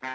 The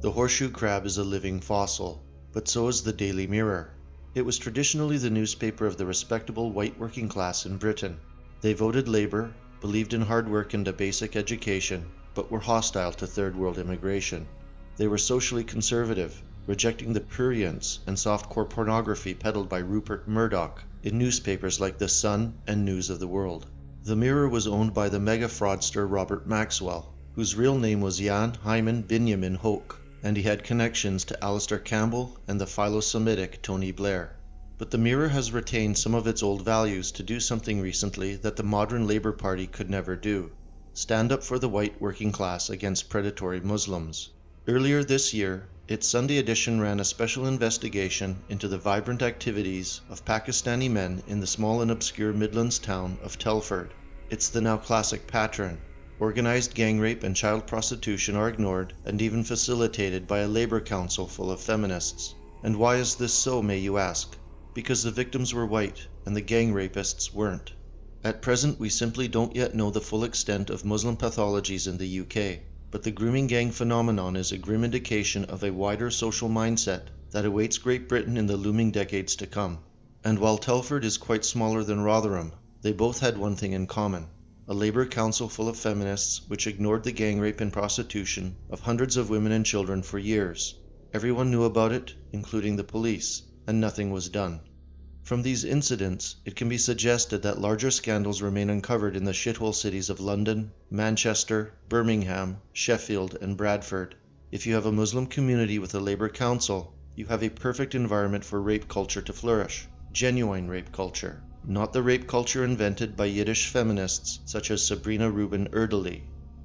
horseshoe crab is a living fossil, but so is the Daily Mirror. It was traditionally the newspaper of the respectable white working class in Britain. They voted Labour, believed in hard work and a basic education, but were hostile to third world immigration. They were socially conservative, rejecting the prurience and softcore pornography peddled by Rupert Murdoch in newspapers like The Sun and News of the World. The Mirror was owned by the mega fraudster Robert Maxwell, whose real name was Jan Hyman Benjamin Hoke, and he had connections to Alistair Campbell and the philo-Semitic Tony Blair. But the Mirror has retained some of its old values to do something recently that the modern Labour Party could never do: stand up for the white working class against predatory Muslims. Earlier this year, its Sunday edition ran a special investigation into the vibrant activities of Pakistani men in the small and obscure Midlands town of Telford. It's the now classic pattern. Organized gang rape and child prostitution are ignored and even facilitated by a Labour council full of feminists. And why is this so, may you ask? Because the victims were white and the gang rapists weren't. At present, we simply don't yet know the full extent of Muslim pathologies in the UK, but the grooming gang phenomenon is a grim indication of a wider social mindset that awaits Great Britain in the looming decades to come. And while Telford is quite smaller than Rotherham, they both had one thing in common: a Labour council full of feminists which ignored the gang rape and prostitution of hundreds of women and children for years. Everyone knew about it, including the police, and nothing was done. From these incidents, it can be suggested that larger scandals remain uncovered in the shithole cities of London, Manchester, Birmingham, Sheffield, and Bradford. If you have a Muslim community with a Labour council, you have a perfect environment for rape culture to flourish. Genuine rape culture. Not the rape culture invented by Yiddish feminists such as Sabrina Rubin Erdely.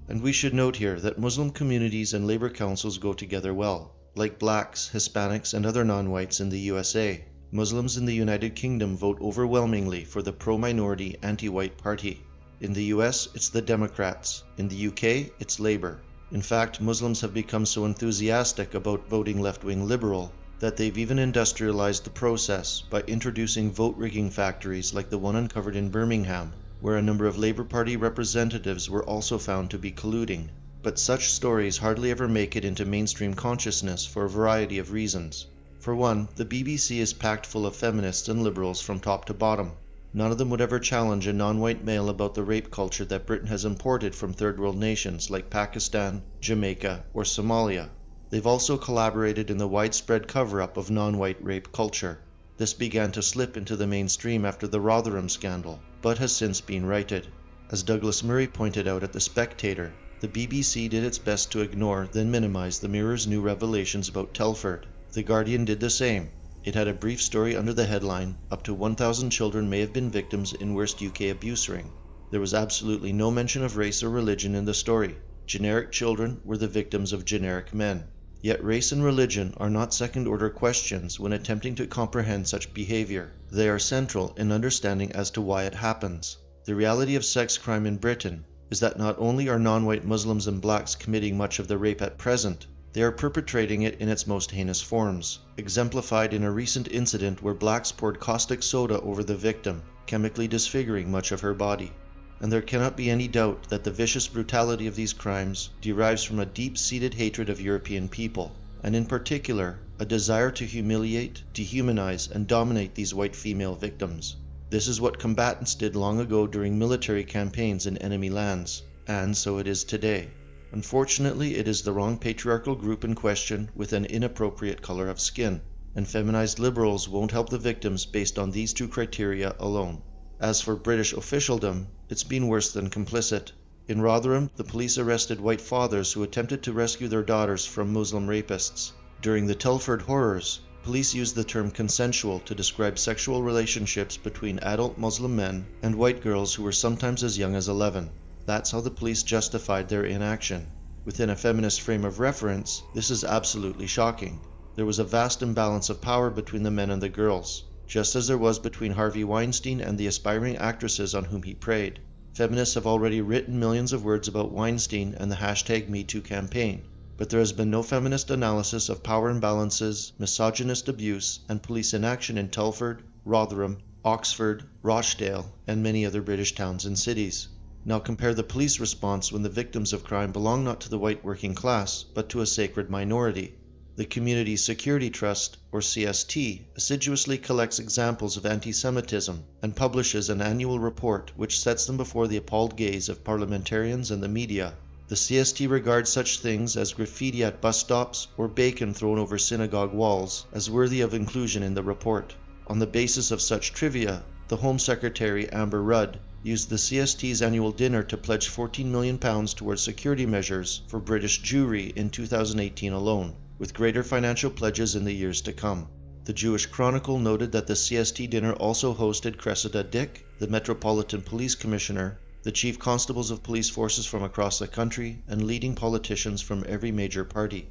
And we should note here that Muslim communities and Labour councils go together well. Like blacks, Hispanics, and other non-whites in the USA, Muslims in the United Kingdom vote overwhelmingly for the pro-minority anti-white party. In the US, it's the Democrats. In the UK, it's Labour. In fact, Muslims have become so enthusiastic about voting left-wing liberal that they've even industrialized the process by introducing vote-rigging factories like the one uncovered in Birmingham, where a number of Labour Party representatives were also found to be colluding. But such stories hardly ever make it into mainstream consciousness for a variety of reasons. For one, the BBC is packed full of feminists and liberals from top to bottom. None of them would ever challenge a non-white male about the rape culture that Britain has imported from third world nations like Pakistan, Jamaica, or Somalia. They've also collaborated in the widespread cover-up of non-white rape culture. This began to slip into the mainstream after the Rotherham scandal, but has since been righted. As Douglas Murray pointed out at The Spectator, the BBC did its best to ignore, then minimize the Mirror's new revelations about Telford. The Guardian did the same. It had a brief story under the headline, "Up to 1,000 children may have been victims in worst UK abuse ring." There was absolutely no mention of race or religion in the story. Generic children were the victims of generic men. Yet race and religion are not second-order questions when attempting to comprehend such behavior. They are central in understanding as to why it happens. The reality of sex crime in Britain is that not only are non-white Muslims and blacks committing much of the rape at present, they are perpetrating it in its most heinous forms, exemplified in a recent incident where blacks poured caustic soda over the victim, chemically disfiguring much of her body. And there cannot be any doubt that the vicious brutality of these crimes derives from a deep-seated hatred of European people, and in particular, a desire to humiliate, dehumanize, and dominate these white female victims. This is what combatants did long ago during military campaigns in enemy lands, and so it is today. Unfortunately, it is the wrong patriarchal group in question with an inappropriate color of skin, and feminized liberals won't help the victims based on these two criteria alone. As for British officialdom, it's been worse than complicit. In Rotherham, the police arrested white fathers who attempted to rescue their daughters from Muslim rapists. During the Telford horrors, police used the term consensual to describe sexual relationships between adult Muslim men and white girls who were sometimes as young as 11. That's how the police justified their inaction. Within a feminist frame of reference, this is absolutely shocking. There was a vast imbalance of power between the men and the girls. just as there was between Harvey Weinstein and the aspiring actresses on whom he preyed. Feminists have already written millions of words about Weinstein and the #MeToo campaign, but there has been no feminist analysis of power imbalances, misogynist abuse, and police inaction in Telford, Rotherham, Oxford, Rochdale, and many other British towns and cities. Now compare the police response when the victims of crime belong not to the white working class, but to a sacred minority. The Community Security Trust, or CST, assiduously collects examples of anti-Semitism and publishes an annual report which sets them before the appalled gaze of parliamentarians and the media. The CST regards such things as graffiti at bus stops or bacon thrown over synagogue walls as worthy of inclusion in the report. On the basis of such trivia, the Home Secretary Amber Rudd used the CST's annual dinner to pledge £14 million towards security measures for British Jewry in 2018 alone, with greater financial pledges in the years to come. The Jewish Chronicle noted that the CST dinner also hosted Cressida Dick, the Metropolitan Police Commissioner, the chief constables of police forces from across the country, and leading politicians from every major party.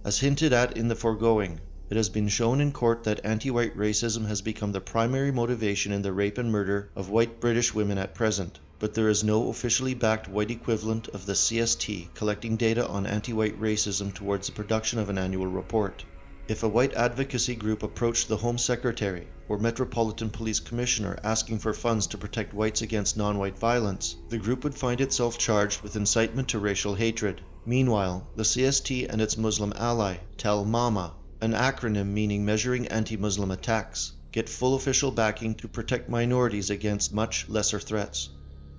As hinted at in the foregoing, it has been shown in court that anti-white racism has become the primary motivation in the rape and murder of white British women at present, but there is no officially backed white equivalent of the CST collecting data on anti-white racism towards the production of an annual report. If a white advocacy group approached the Home Secretary or Metropolitan Police Commissioner asking for funds to protect whites against non-white violence, the group would find itself charged with incitement to racial hatred. Meanwhile, the CST and its Muslim ally, Tell Mama, an acronym meaning Measuring Anti-Muslim Attacks, get full official backing to protect minorities against much lesser threats.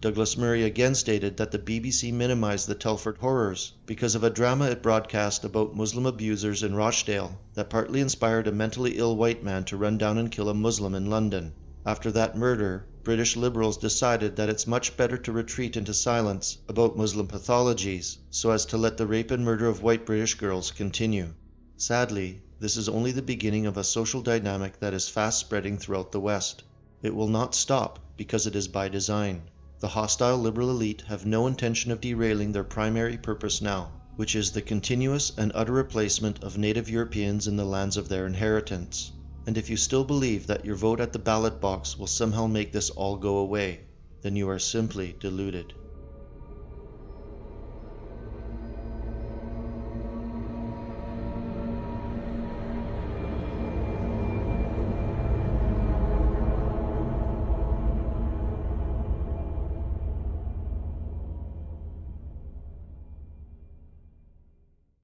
Douglas Murray again stated that the BBC minimized the Telford horrors because of a drama it broadcast about Muslim abusers in Rochdale that partly inspired a mentally ill white man to run down and kill a Muslim in London. After that murder, British Liberals decided that it's much better to retreat into silence about Muslim pathologies so as to let the rape and murder of white British girls continue. Sadly, this is only the beginning of a social dynamic that is fast spreading throughout the West. It will not stop because it is by design. The hostile liberal elite have no intention of derailing their primary purpose now, which is the continuous and utter replacement of native Europeans in the lands of their inheritance. And if you still believe that your vote at the ballot box will somehow make this all go away, then you are simply deluded.